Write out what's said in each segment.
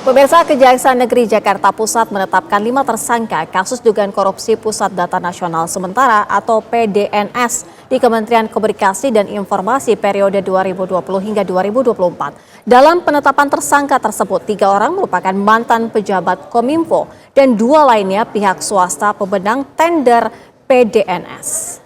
Pemirsa, Kejaksaan Negeri Jakarta Pusat menetapkan 5 tersangka kasus dugaan korupsi Pusat Data Nasional Sementara atau PDNS di Kementerian Komunikasi dan Informasi periode 2020 hingga 2024. Dalam penetapan tersangka tersebut, 3 orang merupakan mantan pejabat Kominfo dan 2 lainnya pihak swasta pemenang tender PDNS.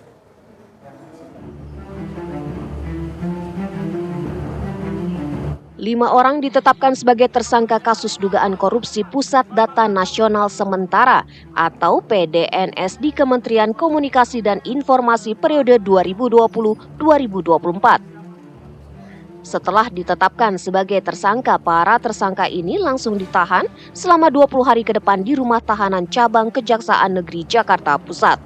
5 orang ditetapkan sebagai tersangka kasus dugaan korupsi Pusat Data Nasional Sementara atau PDNS di Kementerian Komunikasi dan Informasi periode 2020-2024. Setelah ditetapkan sebagai tersangka, para tersangka ini langsung ditahan selama 20 hari ke depan di Rumah Tahanan Cabang Kejaksaan Negeri Jakarta Pusat.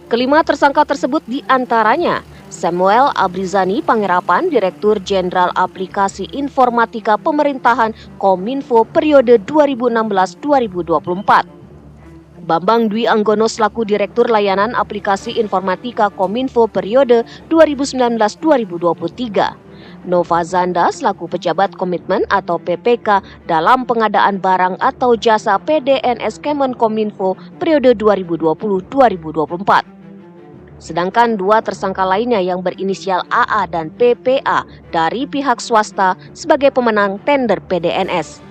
Kelima tersangka tersebut diantaranya Samuel Abrizani Pangerapan, Direktur Jenderal Aplikasi Informatika Pemerintahan Kominfo periode 2016-2024. Bambang Dwi Anggono selaku Direktur Layanan Aplikasi Informatika Kominfo periode 2019-2023. Nova Zanda selaku Pejabat Komitmen atau PPK dalam pengadaan barang atau jasa PDNS Kemenkominfo periode 2020-2024. Sedangkan 2 tersangka lainnya yang berinisial AA dan PPA dari pihak swasta sebagai pemenang tender PDNS.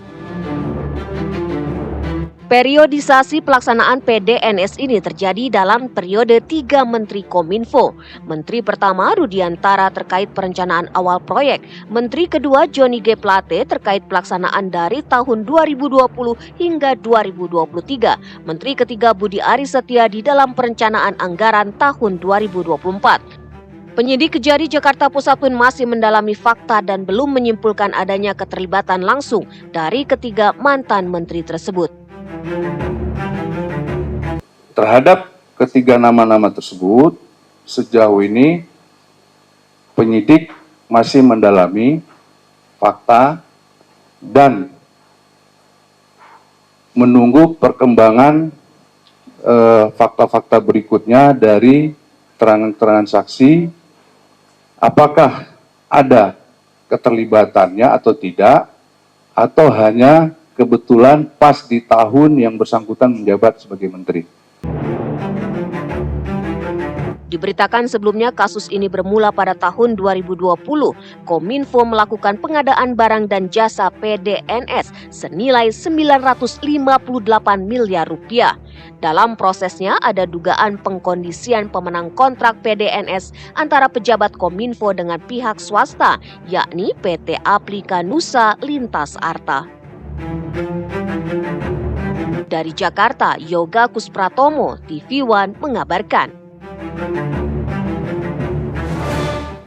Periodisasi pelaksanaan PDNS ini terjadi dalam periode 3 Menteri Kominfo. Menteri pertama Rudiantara terkait perencanaan awal proyek, Menteri kedua Johnny G. Plate terkait pelaksanaan dari tahun 2020 hingga 2023, Menteri ketiga Budi Aris Setiadi dalam perencanaan anggaran tahun 2024. Penyidik Kejari Jakarta Pusat pun masih mendalami fakta dan belum menyimpulkan adanya keterlibatan langsung dari ketiga mantan menteri tersebut. Terhadap ketiga nama-nama tersebut, sejauh ini penyidik masih mendalami fakta dan menunggu perkembangan fakta-fakta berikutnya dari keterangan-keterangan saksi, apakah ada keterlibatannya atau tidak, atau hanya kebetulan pas di tahun yang bersangkutan menjabat sebagai menteri. Diberitakan sebelumnya kasus ini bermula pada tahun 2020. Kominfo melakukan pengadaan barang dan jasa PDNS senilai 958 miliar rupiah. Dalam prosesnya ada dugaan pengkondisian pemenang kontrak PDNS antara pejabat Kominfo dengan pihak swasta, yakni PT Aplika Nusa Lintas Arta. Dari Jakarta, Yoga Kuspratomo, TV One mengabarkan.